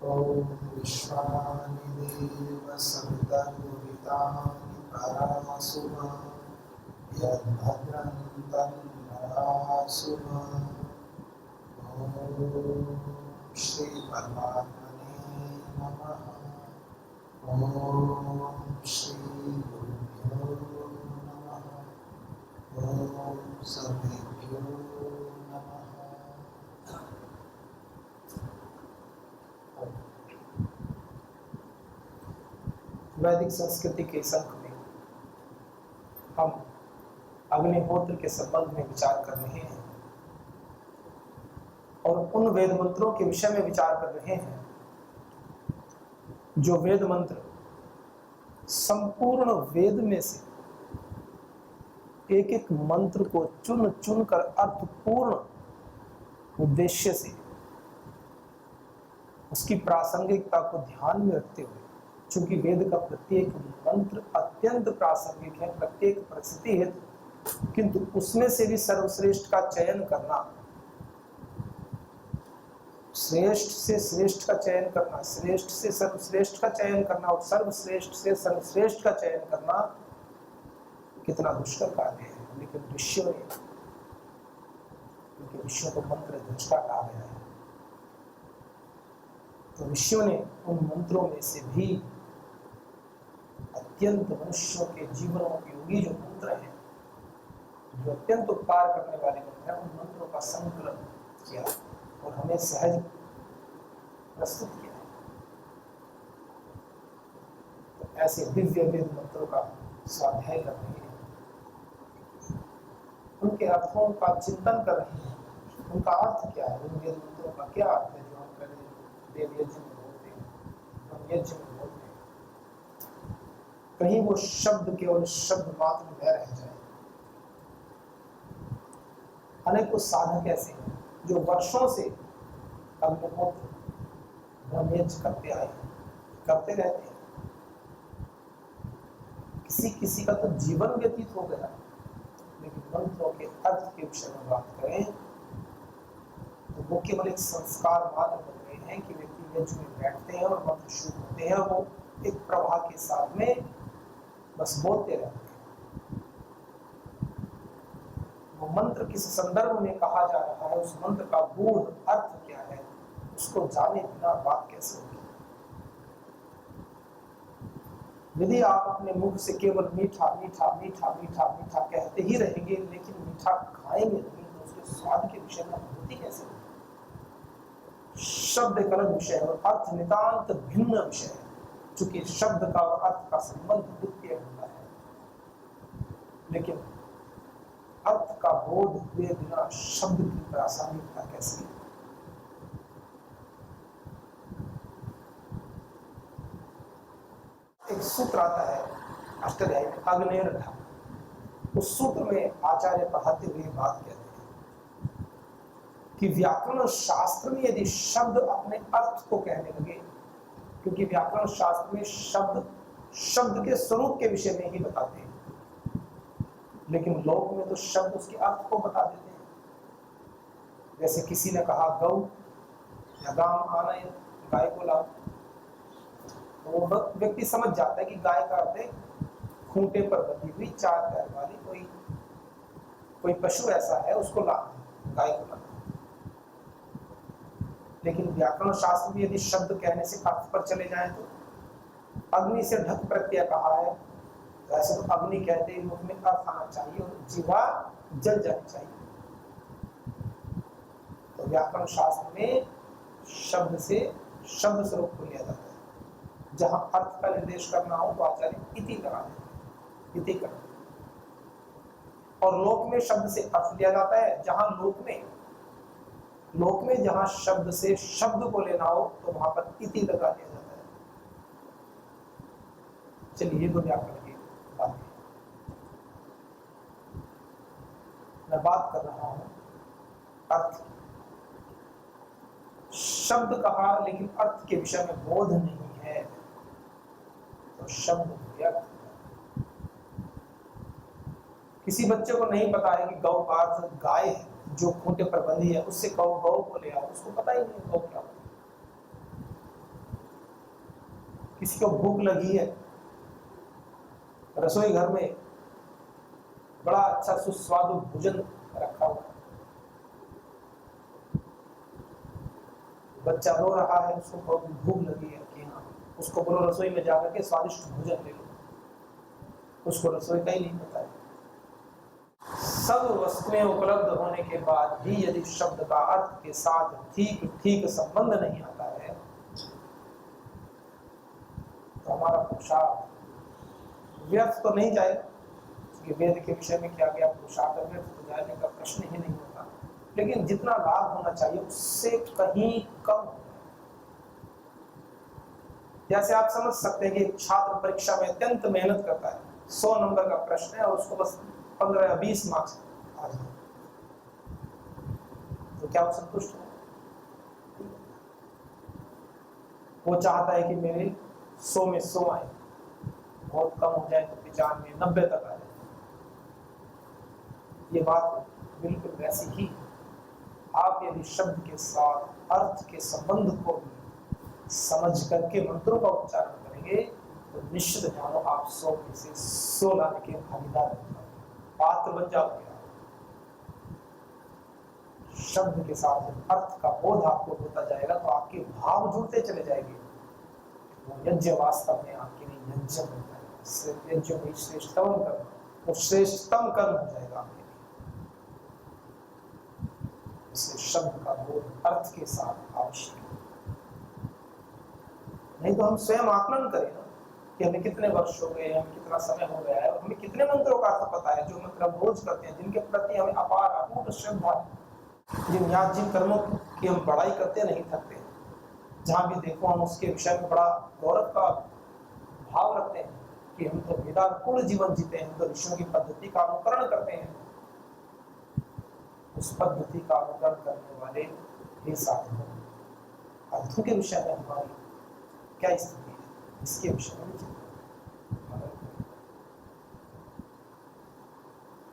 ॐ विश्वानिदेव सवितर्ववितानि परासुमा यद्भद्रं तन्नरासुमा। ॐ श्री परमात्मने नमः। ॐ श्री गुरुभ्यो नमः। ॐ सर्वेभ्यो नमः। वैदिक संस्कृति के संघ में हम अग्निहोत्र के संबंध में विचार कर रहे हैं और उन वेद मंत्रों के विषय में विचार कर रहे हैं जो वेद मंत्र संपूर्ण वेद में से एक एक मंत्र को चुन चुन कर अर्थपूर्ण उद्देश्य से उसकी प्रासंगिकता को ध्यान में रखते हुए, चूंकि वेद का प्रत्येक मंत्र अत्यंत प्रासंगिक है प्रत्येक परिस्थिति हेतु, किंतु उसमें से भी सर्वश्रेष्ठ का चयन करना, श्रेष्ठ से श्रेष्ठ का चयन करना, श्रेष्ठ से सर्वश्रेष्ठ का चयन करना और सर्वश्रेष्ठ से सर्वश्रेष्ठ का चयन करना कितना दुष्कर कार्य है। लेकिन ऋषियों ने, क्योंकि ऋषियों को मंत्र दृष्टा कहा गया है, तो ऋषियों ने उन मंत्रों में से भी अत्यंत मनुष्यों के जीवनों उपयोगी जो मंत्र हैं, जो अत्यंत उपकार करने वाले मंत्र हैं, उन मंत्रों का संकलन किया और हमें सहज प्रस्तुत किया है। तो ऐसे दिव्य वेद मंत्रों का स्वाध्याय कर रहे हैं, उनके अर्थों का चिंतन कर रहे हैं, उनका अर्थ क्या है, उन वेद मंत्रों का क्या अर्थ है जो हम पहले देव यज्ञ में बोलते हैं, हम यज्ञ में बोलते हैं। कहीं वो शब्द केवल शब्द मात्र में रह जाए। अनेकों साधक ऐसे हैं जो वर्षों से अग्निहोत्र ब्रह्मयज्ञ करते आए हैं, करते रहते हैं। किसी किसी का तो जीवन व्यतीत हो गया, लेकिन मंत्रों के अर्थ के विषय में बात करें तो वो केवल एक संस्कार मात्र बन गए हैं कि व्यक्ति यज्ञ में बैठते हैं और मंत्र शुरू होते हैं, वो एक प्रवाह के साथ में बस बोलते रहते हैं। वो मंत्र किस संदर्भ में कहा जा रहा है, उस मंत्र का गूढ़ अर्थ क्या है, उसको जाने बिना बात कैसे होगी। यदि आप अपने मुख से केवल मीठा मीठा मीठा मीठा मीठा कहते ही रहेंगे, लेकिन मीठा खाएंगे नहीं, तो उसके स्वाद के विषय में अनुभूति कैसे होगी। शब्द एक अलग विषय है और अर्थ नितांत भिन्न विषय है, चूंकि शब्द का और अर्थ का संबंध द्वितीय होता है, लेकिन अर्थ का बोध हुए बिना शब्द की प्रासंगिकता कैसे। एक सूत्र आता है अष्टाध्यायी में, अग्नेर्ढ। उस सूत्र में आचार्य पढ़ाते हुए बात कहते हैं कि व्याकरण शास्त्र में यदि शब्द अपने अर्थ को कहने लगे, क्योंकि व्याकरण शास्त्र में शब्द शब्द के स्वरूप के विषय में ही बताते हैं, लेकिन लोक में तो शब्द उसके अर्थ को बता देते हैं। जैसे किसी ने कहा गौ या गाम आना, गाय को लाओ, तो वो व्यक्ति समझ जाता है कि गाय का अर्थ है खूंटे पर बंधी हुई चार पैर वाली कोई पशु ऐसा है, उसको लाना, गाय को लाना। लेकिन व्याकरण शास्त्र में यदि शब्द कहने से अर्थ पर चले जाएं तो अग्नि से ढक प्रत्यय कहा है, तो ऐसे तो अग्नि कहते ही मुख में अर्थ आना चाहिए और जीवा जल जानी चाहिए। तो व्याकरण शास्त्र में शब्द से शब्द स्वरूप को लिया जाता है। जहां अर्थ का निर्देश करना हो तो आचार्य इति लगा देते हैं, इति कर। और लोक में शब्द से अर्थ लिया जाता है, जहां लोक में जहां शब्द से शब्द को लेना हो तो वहां पर इति लगा दिया जाता है। चलिए, ये दो व्याकरण की बात है। मैं बात कर रहा हूं अर्थ की। शब्द कहा लेकिन अर्थ के विषय में बोध नहीं है तो शब्द व्यर्थ। किसी बच्चे को नहीं पता है कि गौ का अर्थ गाय है जो खूंटे पर बंधी है, उससे गौ को ले आओ, उसको पता ही नहीं गौ क्या होता है। किसी को भूख लगी है, रसोई घर में बड़ा अच्छा सुस्वादु भोजन रखा हुआ है, बच्चा रो रहा है, उसको बहुत भूख लगी है कि हाँ, उसको बोलो रसोई में जाकर के स्वादिष्ट भोजन ले लो, उसको रसोई का ही नहीं पता है। सब वस्तुएं उपलब्ध होने के बाद भी यदि शब्द का अर्थ के साथ ठीक ठीक संबंध नहीं आता है तो हमारा पुरुषार्थ व्यर्थ तो नहीं जाएगा, क्योंकि वेद के विषय में क्या गया, पुरुषार्थ व्यर्थ हो जाने का प्रश्न ही नहीं होता, लेकिन जितना लाभ होना चाहिए उससे कहीं कम। जैसे आप समझ सकते हैं कि एक छात्र परीक्षा में अत्यंत मेहनत करता है, 100 नंबर का प्रश्न है और उसको बस 15 या 20 मार्क्स आ जाए, तो क्या वो संतुष्ट है? वो चाहता है कि मेरे 100 में 100 आए, बहुत कम हो जाए तो 95 90 तक आ जाए। ये बात बिल्कुल वैसी ही है। आप यदि शब्द के साथ अर्थ के संबंध को भी समझ करके मंत्रों का उच्चारण करेंगे तो निश्चित जानो आप 100 में से 100 लाने के भागीदार बन जाओगे, पात्र बन जाओगे। शब्द के साथ जब अर्थ का बोध आपको होता जाएगा तो आपके भाव जुड़ते चले जाएंगे, वो यज्ञ वास्तव में आपके लिए यज्ञ बन जाएगा, यज्ञ में श्रेष्ठतम कर्म, वो श्रेष्ठतम कर्म हो जाएगा आपके लिए। इसलिए शब्द का बोध अर्थ के साथ आवश्यक है। नहीं तो हम स्वयं आकलन करें ना कि हमें कितने वर्ष हो गए, हमें कितना समय हो गया है और हमें कितने मंत्रों का अर्थ पता है, जो मंत्र हम रोज करते हैं, जिनके प्रति हमें अपार अटूट श्रद्धा है, जिन कर्मों की हम बड़ाई करते नहीं थकते, जहां भी देखो हम उसके विषय में बड़ा गौरव का भाव रखते हैं कि हम तो वेदानुकूल जीवन जीते हैं, हम तो ऋषियों की पद्धति का अनुकरण करते हैं। उस पद्धति का अनुकरण करने वाले ये साधु अर्थों के विषय में हमारी क्या स्थिति है, इसके विषय में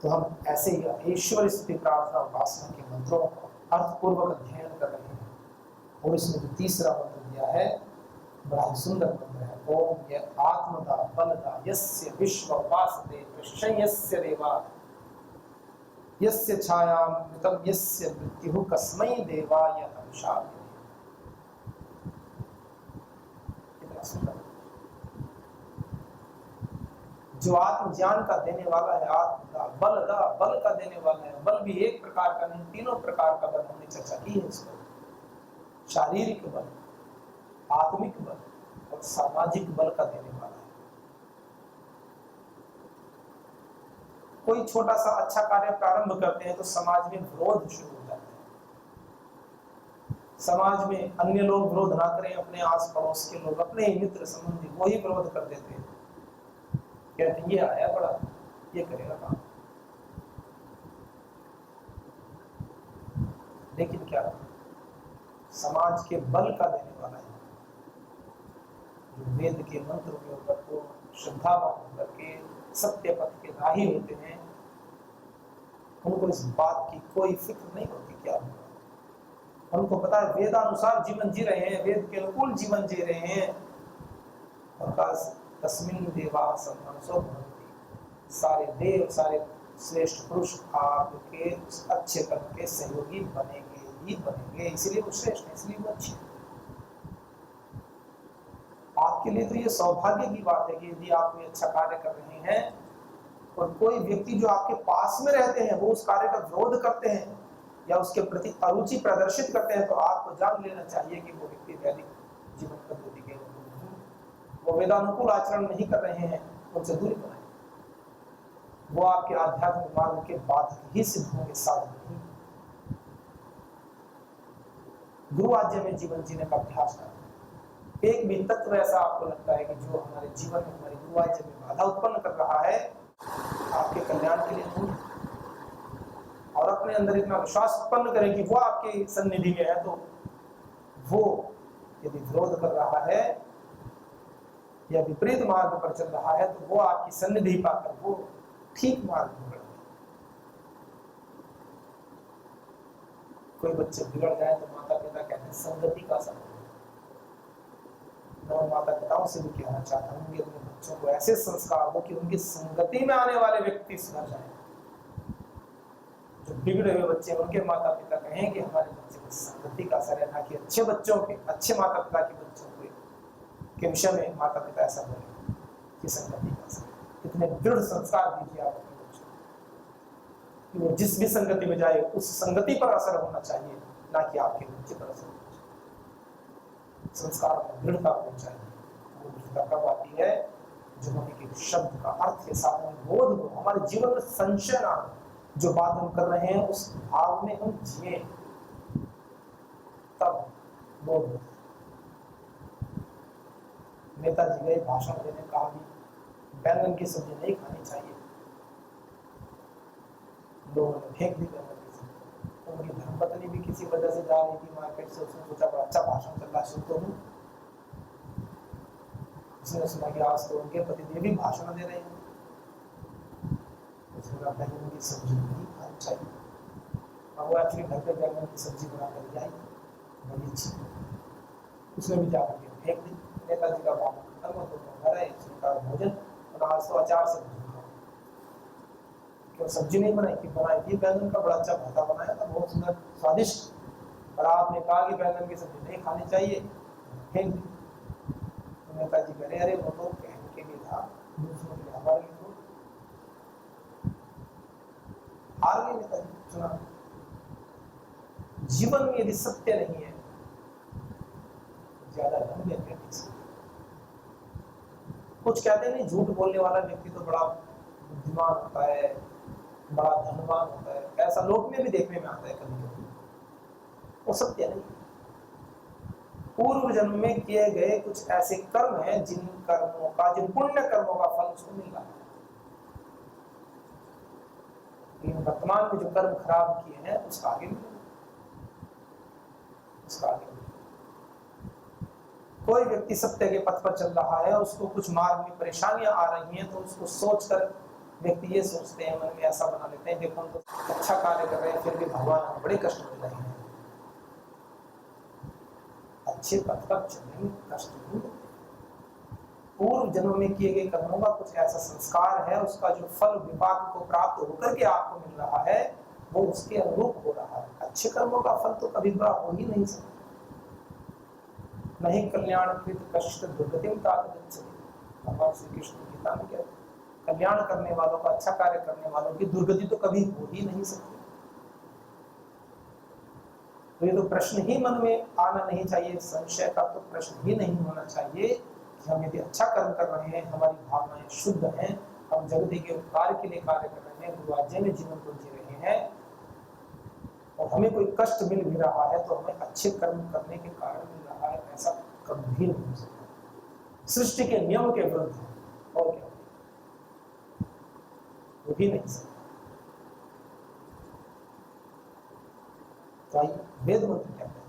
तो हम ऐसे ही ईश्वर स्तुति प्रार्थना उपासना के मंत्रों का अर्थपूर्वक अध्ययन कर रहे हैं। और इसमें जो तीसरा मंत्र दिया है बड़ा ही सुंदर मंत्र है, ओम य आत्मदा बलदा यस्य विश्व उपासते प्रशयस्य देवा यस्य छायामृतं यस्य मृत्युः कस्मै देवाय नमः। कितना सुंदर, जो आत्म ज्ञान का देने वाला है, आत्मदा बलदा बल का देने वाला है। बल भी एक प्रकार का नहीं, तीनों प्रकार का बल हमने चर्चा की है इसको, शारीरिक बल, आत्मिक बल और सामाजिक बल का देने वाला है। कोई छोटा सा अच्छा कार्य प्रारंभ करते हैं तो समाज में विरोध शुरू हो जाता है, समाज में अन्य लोग विरोध ना करें, अपने आस पड़ोस के लोग, अपने ही मित्र संबंधी वो ही विरोध कर देते हैं, कहते हैं ये आया बड़ा, ये करेगा काम। लेकिन क्या समाज के बल का देने वाला है, जो वेद के मंत्र के ऊपर को श्रद्धावान होकर के सत्य पथ के राही होते हैं, उनको इस बात की कोई फिक्र नहीं होती क्या होगा। उनको पता है वेदानुसार जीवन जी रहे हैं, वेद के अनुकूल जीवन जी रहे हैं, और तस्मिन् देवा सम्मानसो भवन्ति, सारे देव सारे श्रेष्ठ पुरुष आपके अच्छे कर्म के सहयोगी बनेंगे ही बनेंगे, इसलिए वो श्रेष्ठ है, इसलिए वो अच्छे। आपके लिए तो ये सौभाग्य की बात है कि यदि आप कोई अच्छा कार्य कर रहे हैं और कोई व्यक्ति जो आपके पास में रहते हैं वो उस कार्य का विरोध करते हैं या उसके प्रति अरुचि प्रदर्शित करते हैं, तो आपको जान लेना चाहिए कि वो व्यक्ति वैदिक जीवन पद्धति के वो वेदानुकूल आचरण नहीं कर रहे हैं, उनसे दूरी बनाए, वो आपके आध्यात्मिक मार्ग के बाधक ही सिद्ध होंगे, साधन नहीं। गुरु आज्ञा में जीवन जीने का अभ्यास करें। एक भी तत्व ऐसा आपको लगता है कि जो हमारे जीवन में हमारी गुरु आज्ञा में बाधा उत्पन्न कर रहा है, आपके कल्याण के लिए दूर, और अपने अंदर इतना विश्वास उत्पन्न करें कि वो आपके सन्निधि में है, तो वो यदि विरोध कर रहा है या विपरीत मार्ग पर चल रहा है तो वो आपकी सन्निधि पाकर वो ठीक मार्ग पकड़ ले। कोई बच्चे बिगड़ जाए तो माता पिता कहते हैं संगति का संबंध, माता पिताओं से भी कहना चाहता हूँ कि अपने बच्चों को ऐसे संस्कार दो कि उनकी संगति में आने वाले व्यक्ति सुधर जाए। जो बिगड़े हुए बच्चे उनके माता पिता कहें कि हमारे बच्चे की संगति का असर है, ना कि अच्छे बच्चों के, अच्छे माता पिता के बच्चों के विषय में माता पिता ऐसा बोले कि संगति का असर। कितने दृढ़ संस्कार दीजिए आप अपने बच्चों को कि वो जिस भी संगति में जाए उस संगति पर असर होना चाहिए, ना कि आपके बच्चे पर असर होना चाहिए। संस्कार में दृढ़ता होनी चाहिए। वो दृढ़ता कब आती है? जब हम एक शब्द का अर्थ के साथ में बोध हो, हमारे जीवन में संशय ना हो, जो बात हम कर रहे हैं उस भाव में हम जिए, तब बोध हो। नेताजी गए भाषण देने, कहा भी बैंगन की सब्जी नहीं खानी चाहिए, लोगों ने फेंक दी बैंगन की सब्जी। उनकी धर्मपत्नी भी किसी वजह से जा रही थी मार्केट से, उसने सोचा बड़ा अच्छा भाषण चल रहा है, सुन तो हूँ। उसने सुना कि आज तो उनके पतिदेव भी भाषण दे रहे हैं, उसने कहा बैंगन की सब्जी नहीं खानी चाहिए। और वो एक्चुअली घर पे बैंगन की सब्जी बनाकर ले आई, बड़ी अच्छी, उसने भी जाकर के फेंक दी। नेताजी का भाषण खत्म हो, तो घर आए, उसका भोजन, और आज तो अचार से भोजन खाओ। क्यों सब्जी नहीं बनाई? कि बनाई थी, बैंगन का बड़ा अच्छा भरता बनाया था, बहुत सुंदर स्वादिष्ट, और आपने कहा कि बैंगन की सब्जी नहीं खानी चाहिए, फेंक दी। नेताजी कह रहे, अरे वो तो कहने के लिए था, दूसरों के लिए, हमारे लिए तो हार गए नेताजी। सुना, जीवन में यदि सत्य नहीं है, ज्यादा धन देते नहीं सकते। कुछ कहते नहीं, झूठ बोलने वाला व्यक्ति तो बड़ा बुद्धिमान होता है, बड़ा धनवान होता है, ऐसा लोक में भी देखने में आता है कभी कभी। वो सत्य नहीं। पूर्व जन्म में किए गए कुछ ऐसे कर्म हैं जिन कर्मों का, जिन पुण्य कर्मों का फल उसको मिल रहा है। लेकिन वर्तमान में जो कर्म खराब किए हैं उसका आगे मिलेगा, उसका आगे मिलेगा। कोई व्यक्ति सत्य के पथ पर चल रहा है, उसको कुछ मार्ग में परेशानियां आ रही हैं, तो उसको सोचकर व्यक्ति ये सोचते हैं, मन में ऐसा बना लेते हैं, देखो हम तो अच्छा कार्य कर रहे हैं, फिर भी भगवान हमें बड़े कष्ट दे रहे हैं। अच्छे पथ पर चलने में कष्ट नहीं होते। पूर्व जन्म में किए गए कर्मों का कुछ ऐसा संस्कार है, उसका जो फल विपाक को प्राप्त होकर के आपको मिल रहा है, वो उसके अनुरूप हो रहा है। अच्छे कर्मों का फल तो कभी बुरा हो ही नहीं सकता। नहीं कल्याण कृत कष्ट दुर्गतिम तात गच्छति। भगवान श्री कृष्ण गीता में कहते हैं, कल्याण करने वालों का, अच्छा कार्य करने वालों की दुर्गति तो कभी हो ही नहीं सकती। तो ये तो प्रश्न ही मन में आना नहीं चाहिए, संशय का तो प्रश्न ही नहीं होना चाहिए कि हम यदि अच्छा कर्म कर रहे हैं, हमारी भावनाएं शुद्ध हैं, हम जगत के उपकार के लिए कार्य कर रहे हैं, गुरुवाज्य में जीवन को जी रहे हैं, और हमें कोई कष्ट मिल भी रहा है तो हमें अच्छे कर्म करने के कारण मिल रहा है, ऐसा कभी नहीं हो सकता। सृष्टि के नियम के विरुद्ध है, और क्या वो भी नहीं सकता। वेद मंत्र क्या कहते हैं?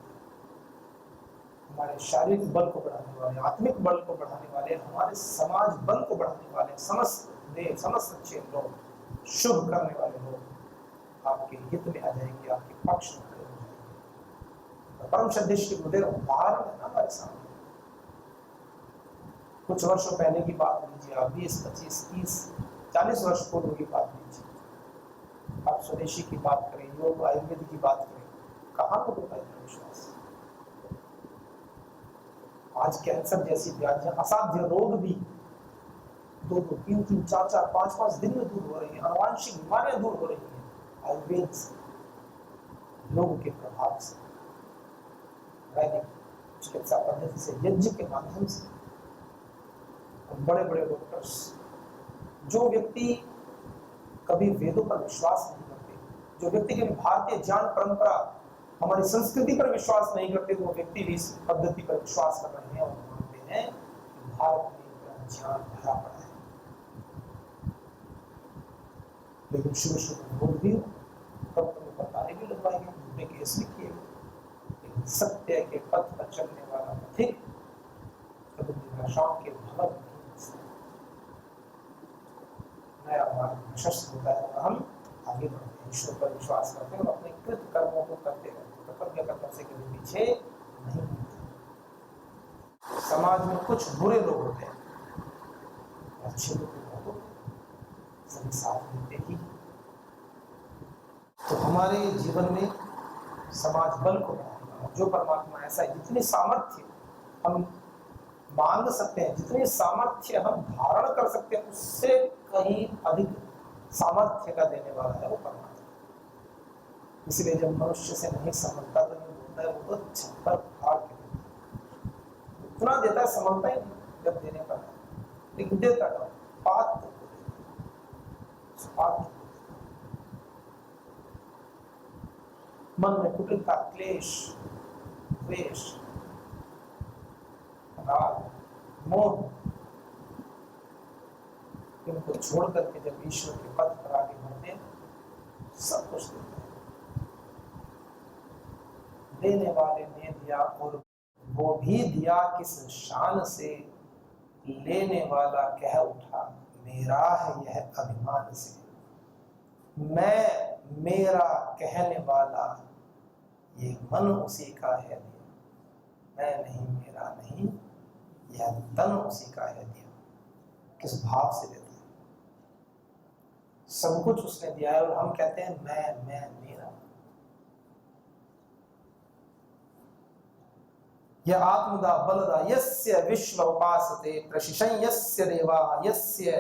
हमारे शारीरिक बल को बढ़ाने वाले, आत्मिक बल को बढ़ाने वाले, हमारे समाज बल को बढ़ाने वाले, समस्त देव, समस्त अच्छे लोग, शुभ करने वाले लोग आपके हित में आ जाएंगे, आपके पक्ष में खड़े हो जाएंगे। परम श्रद्धेय गुरुदेव उदाहरण है ना हमारे सामने। कुछ वर्षों पहले की बात लीजिए आप, 20, 25, 30, 40 वर्ष पूर्व की बात लीजिए, आप स्वदेशी की बात करें, योग आयुर्वेद की बात करें, कहाँ लोगों का इतना विश्वास? आज कैंसर जैसी व्याधियां, असाध्य रोग भी 2-2, 3-3, 4-4, 5-5 दिन में दूर हो रही है, आनुवांशिक बीमारियां दूर हो रही हैं आयुर्वेद से, योग के प्रभाव से, वैदिक चिकित्सा पद्धति से, यज्ञ के माध्यम से। बड़े बड़े डॉक्टर्स, जो व्यक्ति कभी वेदों पर विश्वास नहीं करते, जो व्यक्ति की भारतीय ज्ञान परंपरा, हमारी संस्कृति पर विश्वास नहीं करते, वो व्यक्ति भी इस पद्धति पर विश्वास कर रहे हैं और मानते हैं कि भारत में ज्ञान भरा पड़ा है। लेकिन शुरू शुरू बोल भी तब तुम्हें बताने भी लगवाएंगे, झूठे केस भी किए, लेकिन सत्य के पथ पर चलने वाला पथिक कभी निराशाओं के भवन नया मार्ग प्रशस्त होता है, और हम आगे बढ़ते हैं, ईश्वर पर विश्वास करते हैं और अपने कृत कर्मों को करते रहते हैं, कर्तव्य कर्तव्य से कभी पीछे नहीं होते। समाज में कुछ बुरे लोग होते हैं, अच्छे लोग बहुत होते हैं, सभी साथ मिलते ही। तो हमारे जीवन में समाज बल को बढ़ाएगा। जो परमात्मा ऐसा है, जितनी सामर्थ्य हम मांग सकते हैं, जितनी सामर्थ्य हम धारण कर सकते हैं, उससे कहीं अधिक सामर्थ्य का देने वाला है वो परमात्मा। इसलिए जब मनुष्य से नहीं समझता तो नहीं बोलता है, वो तो छप्पर फाड़ के उतना देता है, समझता ही नहीं जब देने पर, लेकिन देता है पात्र मन में कुटिलता, क्लेश, द्वेष, राग, मोह, इनको छोड़ करके जब ईश्वर के पथ पर आगे बढ़ते हैं, सब कुछ देते हैं। देने वाले ने दिया और वो भी दिया किस शान से, लेने वाला कह उठा मेरा है यह अभिमान से। मैं मेरा कहने वाला ये मन उसी का है दिया, मैं नहीं मेरा नहीं, यह तन उसी का है दिया। किस भाव से देता है, सब कुछ उसने दिया है और हम कहते हैं मैं मेरा। यह आत्मदा बलदा यस्य विश्व उपासते प्रशिशं यस्य देवाः यस्य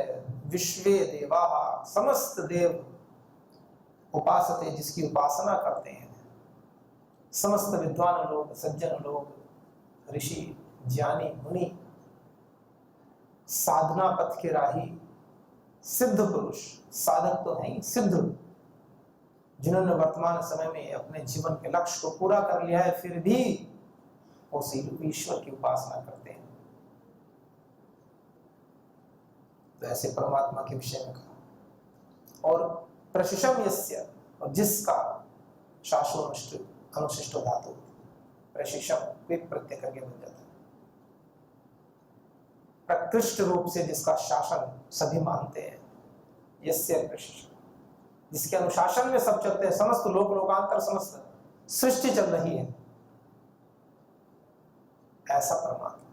विश्वे देवाः। समस्त देव उपासते, जिसकी उपासना करते हैं, समस्त विद्वान लोग, सज्जन लोग, ऋषि, ज्ञानी, मुनि, साधना पथ के राही, सिद्ध पुरुष, साधक तो हैं, सिद्ध, जिन्होंने वर्तमान समय में अपने जीवन के लक्ष्य को पूरा कर लिया है, फिर भी उसी ईश्वर की उपासना करते हैं। तो ऐसे परमात्मा के विषय में कहा। और प्रशिशम यस्य, और जिसका शाश्वत अनुशिष्ट धातु प्रशिशम विप प्रत्यय करके बन जाता है। प्रकृष्ट रूप से जिसका शासन सभी मानते हैं, यस्य प्रशिशम, जिसके अनुशासन में सब चलते हैं, समस्त लोक लोकांतर समस्त सृष्टि चल रही है, ऐसा परमात्मा।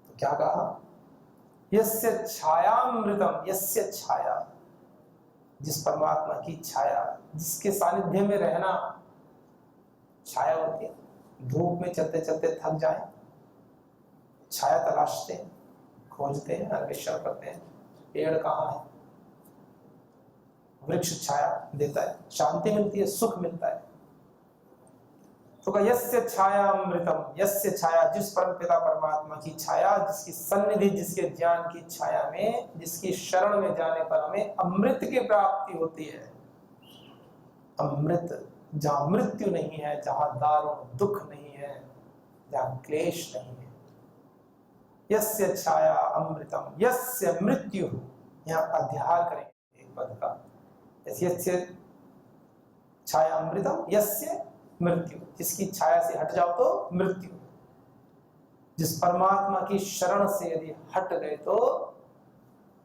तो क्या कहा, यस्य छायामृतम, यस्य छाया, जिस परमात्मा की छाया, जिसके सानिध्य में रहना, छाया होती है, धूप में चलते चलते थक जाए, छाया तलाशते हैं, खोजते हैं, अन्वेषण करते हैं, पेड़ कहाँ है, वृक्ष छाया देता है, शांति मिलती है, सुख मिलता है। तो यस्य छाया अमृतम, यस्य छाया, जिस परम पिता परमात्मा की छाया, जिसकी सन्निधि, जिसके ज्ञान की छाया में, जिसकी शरण में जाने पर हमें अमृत की प्राप्ति होती है। अमृत, जहां मृत्यु नहीं है, जहां दारुण दुख नहीं है, जहां क्लेश नहीं है। यस्य छाया अमृतम, यस्य मृत्यु, यहाँ अध्याय करेंगे एक पद का, यस्य छाया अमृतम, यस्य मृत्यु, जिसकी छाया से हट जाओ तो मृत्यु। जिस परमात्मा की शरण से यदि हट गए तो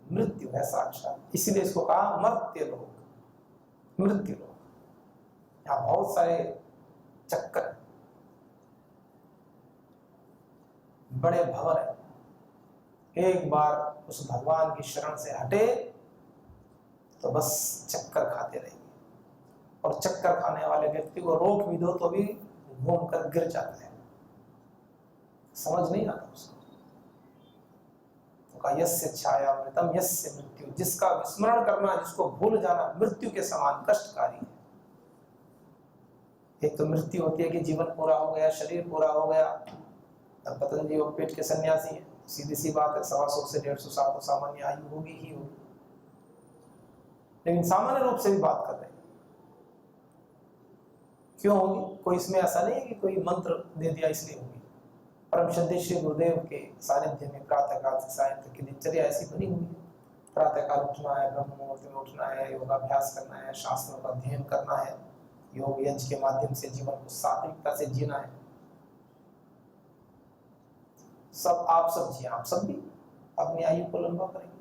मृत्यु है साक्षात। इसीलिए इसको कहा मर्त्य लोक, मृत्यु लोक। यहां बहुत सारे चक्कर, बड़े भंवर है। एक बार उस भगवान की शरण से हटे तो बस चक्कर खाते रहेंगे, और चक्कर खाने वाले व्यक्ति को रोक भी दो तो भी घूम कर गिर जाता है, समझ नहीं आता उसको। तो कहा यस्य छायामृतम यस्य मृत्यु, जिसका विस्मरण करना, जिसको भूल जाना मृत्यु के समान कष्टकारी है। एक तो मृत्यु होती है कि जीवन पूरा हो गया, शरीर पूरा हो गया। अब पतंजलि योग पीठ के सन्यासी है, सीधी सी बात है, 125 से 150 साल तो सामान्य आयु होगी ही होगी, लेकिन सामान्य रूप से भी बात कर रहे हैं। क्यों होगी? कोई इसमें ऐसा नहीं है कि कोई मंत्र दे दिया इसलिए होगी। परम श्रद्धेय श्री गुरुदेव के सानिध्य में प्रातःकाल से सायं तक की दिनचर्या ऐसी बनी हुई है। प्रातःकाल उठना है, ब्रह्म मुहूर्त में उठना है, योगाभ्यास करना है, शास्त्रों का अध्ययन करना है, योग यज्ञ के माध्यम से जीवन को सात्विकता से जीना है। सब आप सब जिए, आप सब भी अपनी आयु को लंबा करेंगे,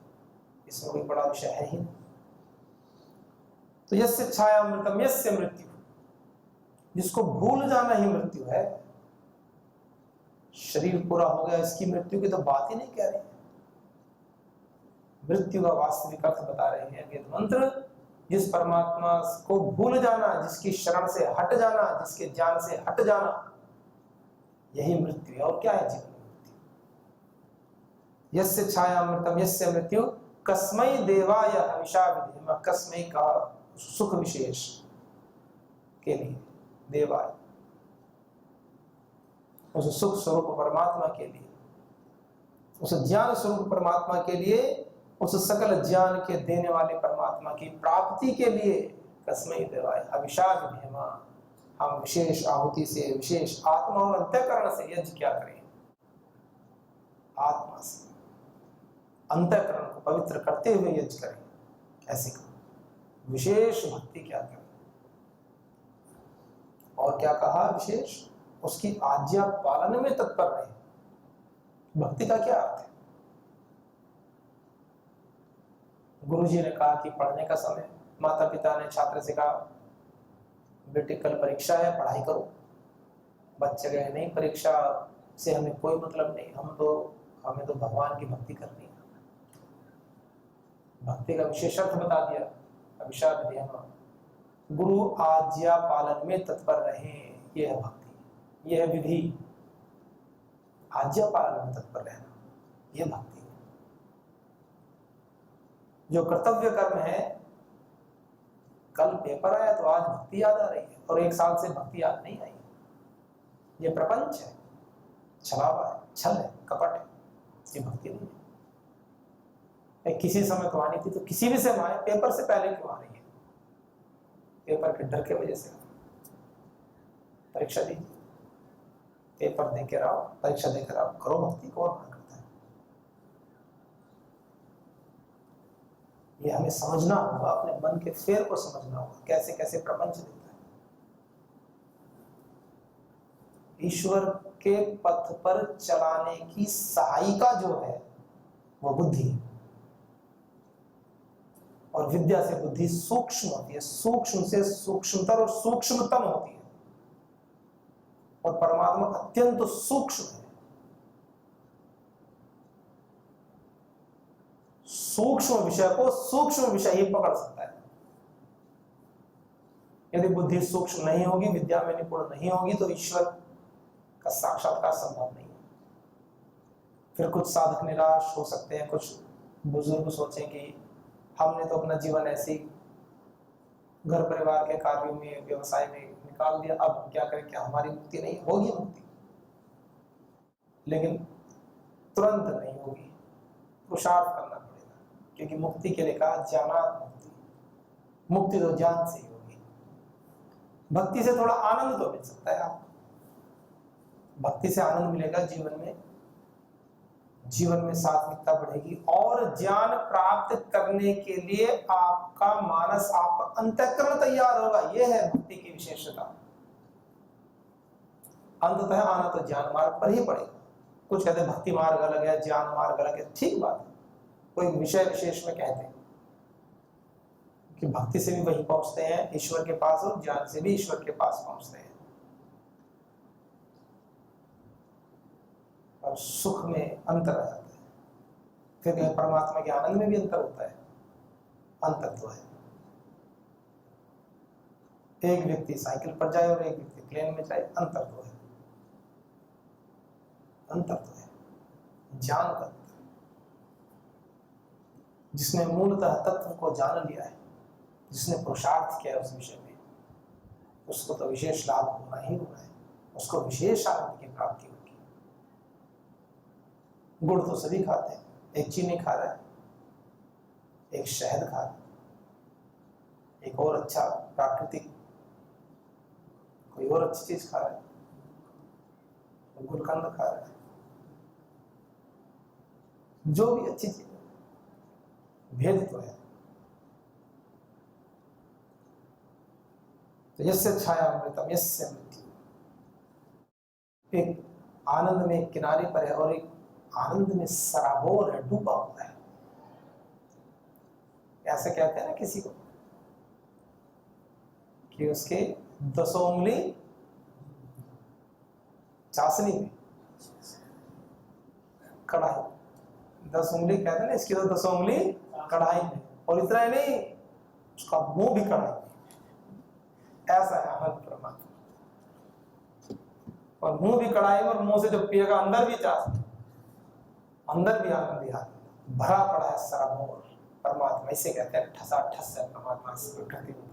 इसमें कोई बड़ा विषय है ही नहीं। तो यस्य छायामृतम यस्य मृत्यु, जिसको भूल जाना ही मृत्यु है, शरीर पूरा हो गया, इसकी मृत्यु की तो बात ही नहीं कह रहे हैं। मृत्यु का वास्तविक अर्थ बता रहे हैं वेद मंत्र। जिस परमात्मा को भूल जाना, जिसकी शरण से हट जाना, जिसके ज्ञान से हट जाना, यही मृत्यु है। और क्या है जीवन में मृत्यु? यस्य छायामृतम यस्य मृत्यु कस्मै देवाय हविषा विधेम। कस्मै का सुख विशेष के लिए, देवाय उस सुख स्वरूप परमात्मा के लिए, उस ज्ञान स्वरूप परमात्मा के लिए, उस सकल ज्ञान के देने वाले परमात्मा की प्राप्ति के लिए कस्मै देवाय हविषा विधेम। हम विशेष आहुति से, विशेष आत्मा और अंतःकरण से यज्ञ क्या करें? आत्मा से अंतःकरण को पवित्र करते हुए यज्ञ करें। ऐसे करो, विशेष भक्ति क्या करें? और क्या कहा? विशेष उसकी आज्ञा पालन में तत्पर रहे। भक्ति का क्या अर्थ है? गुरुजी ने कहा कि पढ़ने का समय, माता पिता ने छात्र से कहा बेटे कल परीक्षा है, पढ़ाई करो। बच्चे गए नहीं, परीक्षा से हमें कोई मतलब नहीं, हमें तो भगवान की भक्ति करनी है। भक्ति का विशेष अर्थ बता दिया, हविषा विधेम। गुरु आज्ञा पालन में तत्पर रहे, यह है भक्ति, यह है विधि। आज्ञा पालन में तत्पर रहना, यह भक्ति है। जो कर्तव्य कर्म है, कल पेपर आया तो आज भक्ति याद आ रही है, और एक साल से भक्ति याद नहीं आई। ये प्रपंच है, छलावा है, छल है, कपट है, ये भक्ति नहीं है। किसी समय तो आनी थी, तो किसी भी समय आए, पेपर से पहले क्यों आ रही है? पेपर के डर के वजह से। परीक्षा दीजिए, पेपर देकर आओ, परीक्षा देकर आओ, करो भक्ति। कौन मना करता है? ये हमें समझना होगा, अपने मन के फेर को समझना होगा, कैसे कैसे प्रपंच देता है। ईश्वर के पथ पर चलाने की सहायिका जो है वो बुद्धि है, और विद्या से बुद्धि सूक्ष्म होती है, सूक्ष्म से सूक्ष्मतर और सूक्ष्मतम होती है, और परमात्मा अत्यंत सूक्ष्म है। सूक्ष्म विषय को सूक्ष्म विषय ही पकड़ सकता है। यदि बुद्धि सूक्ष्म नहीं होगी, विद्या में निपुण नहीं होगी, तो ईश्वर का साक्षात्कार संभव नहीं है। फिर कुछ साधक निराश हो सकते हैं, कुछ बुजुर्ग सोचें कि हमने तो अपना जीवन ऐसे ही घर परिवार के कार्यों में, व्यवसाय में निकाल दिया, अब हम क्या करें? क्या हमारी मुक्ति नहीं होगी? मुक्ति लेकिन तुरंत नहीं होगी, पुरुषार्थ करना पड़ेगा, क्योंकि मुक्ति के लिए कहा ज्ञानात् मुक्ति। मुक्ति तो ज्ञान से ही होगी। भक्ति से थोड़ा आनंद तो मिल सकता है आपको, भक्ति से आनंद मिलेगा जीवन में, जीवन में सात्विकता बढ़ेगी, और ज्ञान प्राप्त करने के लिए आपका मानस, आपका अंतःकरण तैयार होगा। यह है भक्ति की विशेषता। अंततः आना तो ज्ञान मार्ग पर ही पड़ेगा। कुछ कहते हैं भक्ति मार्ग अलग है, ज्ञान मार्ग अलग है, ठीक बात है। कोई विषय विशेष में कहते हैं कि भक्ति से भी वही पहुंचते हैं ईश्वर के पास, और ज्ञान से भी ईश्वर के पास पहुंचते हैं, और सुख में अंतर आ जाता है। फिर कहीं परमात्मा के आनंद में भी अंतर होता है, अंतत्व है। एक व्यक्ति साइकिल पर जाए और एक व्यक्ति प्लेन में जाए, अंतर तो है, अंतर तो है, ज्ञान का अंतर। जिसने मूलतः तत्व को जान लिया है, जिसने पुरुषार्थ किया है उस विषय में, उसको तो विशेष लाभ होना ही होना है, उसको विशेष आनंद की प्राप्ति होगी। गुड़ तो सभी खाते हैं, एक चीनी खा रहा है, एक शहद खा रहा है, एक और अच्छा प्राकृतिक कोई और अच्छी चीज खा रहा है, गुलकंद खा रहा है, जो भी अच्छी चीज है, भेद तो है। तो यस्य छायामृतम यस्य मृत्यु, एक आनंद में किनारे पर है और एक आनंद में सराबोर है, डूबा हुआ है। ऐसे कहते हैं ना किसी को कि उसके 10 उंगली चाशनी में कढ़ाई, 10 उंगली कहते हैं ना, इसकी तो 10 उंगली कढ़ाई में, और इतना ही नहीं, उसका मुंह भी कढ़ाई में। ऐसा है आनंद परमात्मा, और मुंह भी कढ़ाई में, और मुंह से जो पिएगा अंदर भी जा, अंदर भी आनंद ही आनंद भरा पड़ा है सराबोर परमात्मा। इसे कहते हैं ठसाठस है परमात्मा इस प्रकृति में।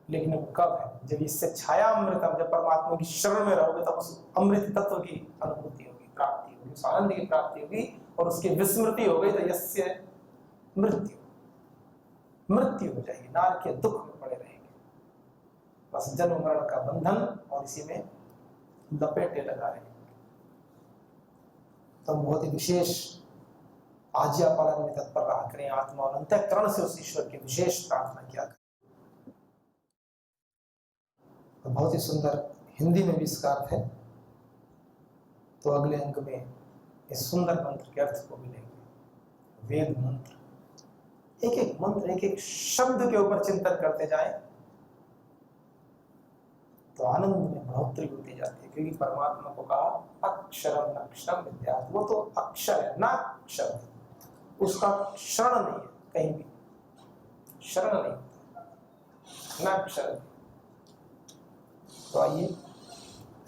लेकिन वो कब है? जब इससे छाया अमृतम, जब परमात्मा की शरण में रहोगे तब उस अमृत तत्व की अनुभूति होगी, प्राप्ति होगी, उस आनंद की प्राप्ति होगी, और उसकी विस्मृति हो गई तो यस्य मृत्यु, मृत्यु हो जाएगी, नार के दुख में पड़े रहेंगे, बस जन्म मरण का बंधन और इसी में लपेटे लगा रहेंगे। तो हम बहुत ही विशेष आज्ञा पालन में तत्पर रहा करें, आत्मा और अंतःकरण से उस ईश्वर की विशेष प्रार्थना किया करें। तो बहुत ही सुंदर हिंदी में भी इसका अर्थ है, तो अगले अंक में इस सुंदर मंत्र के अर्थ को मिलेंगे। वेद मंत्र, एक एक मंत्र, एक एक शब्द के ऊपर चिंतन करते जाएं तो आनंद में बढ़ोतरी होती जाती है, क्योंकि परमात्मा को कहा अक्षरम अक्षरम विद्यात्, वो तो अक्षर है ना, अक्षर, उसका शरण नहीं है, कहीं भी शरण नहीं ना, अक्षर। तो आइए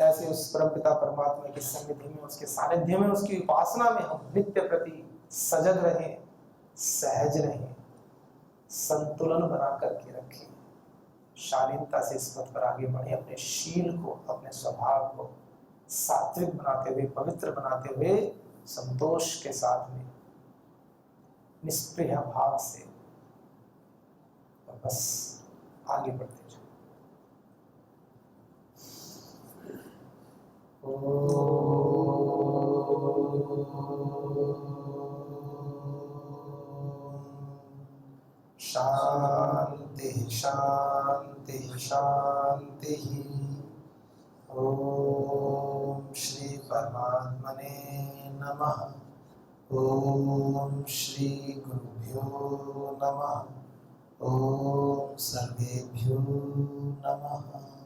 ऐसे उस परमपिता परमात्मा की सन्निधि में, उसके सानिध्य में, उसकी उपासना में हम नित्य प्रति सजग रहें, सहज रहें, संतुलन बना करके रखें, शालीनता से इस पथ पर आगे बढ़े, अपने शील को, अपने स्वभाव को सात्विक बनाते हुए, पवित्र बनाते हुए, संतोष के साथ में, निष्प्रिय भाव से, और बस आगे बढ़ते जाओ। शांति शांति शांति। ओम श्री परमात्मने नमः। ओम श्री गुरुभ्यो नमः। ओम सर्वेभ्यो नमः।